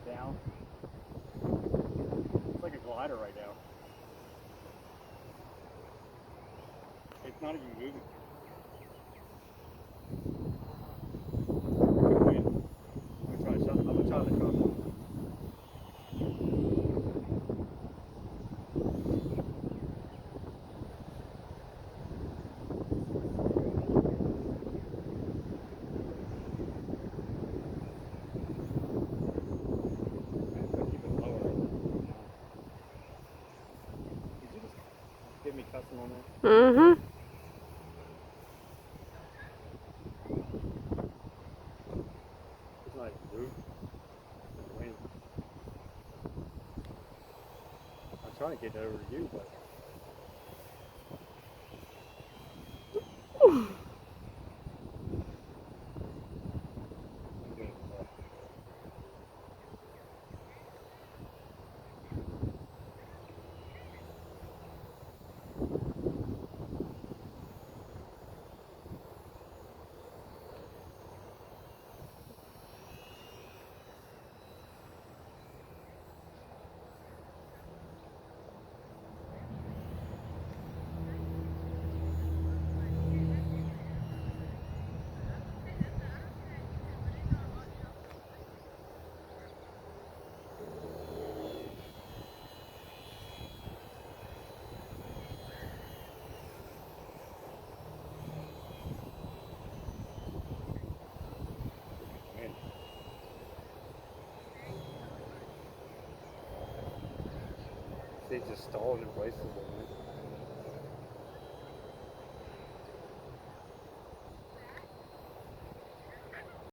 down. It's like a glider right now. It's not even moving. I'm gonna try the truck. Give me custom on that. Mm-hmm. It's not even moving. It's wind. I'm trying to get it over to you, but wind. They just stalled in places.